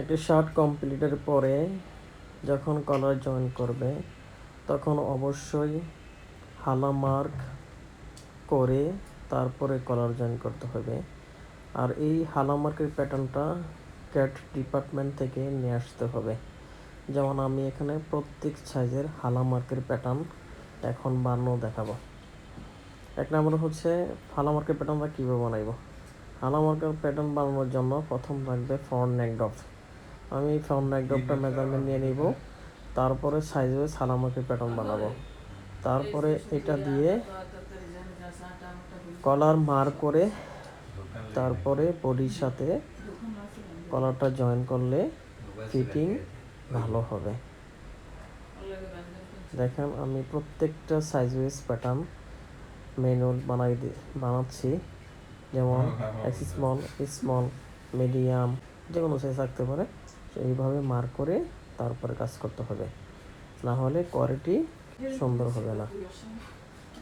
একটি শার্ট কমপ্লিটের পরে যখন কলার জয়েন করবে তখন অবশ্যই হালা মার্ক করে তারপরে কলার জয়েন করতে হবে। আর এই হালা মার্কের প্যাটার্নটা ক্যাট ডিপার্টমেন্ট থেকে নিয়ে আসতে হবে। যেমন আমি এখানে প্রত্যেক সাইজের হালা মার্কের প্যাটার্ন এখন বানানো দেখাবো। এক নম্বর হচ্ছে হালা মার্কের প্যাটার্নটা কীভাবে বানাইব। হালা মার্কের প্যাটার্ন বানানোর জন্য প্রথম লাগবে ফ্রন্ট নেক ড্রপ। আমি ফ্রন্ট নেক ড্রপটা মেজারমেন্ট নিয়ে নিব, তারপরে সাইজ ওয়াইজ হালা মার্কের প্যাটার্ন বানাবো। তারপরে এটা দিয়ে কলার মার্ক করে তারপরে বডির সাথে কলারটা জয়েন করলে ফিটিং ভালো হবে। দেখেন আমি প্রত্যেকটা সাইজ ওয়াইজ প্যাটার্ন ম্যানুয়াল বানাচ্ছি। যেমন এক্স স্মল, স্মল, মিডিয়াম, যে কোনো সাইজ থাকতে পারে। এইভাবে মার্ক করে তারপরে কাজ করতে হবে, না হলে কোয়ালিটি সুন্দর হবে না।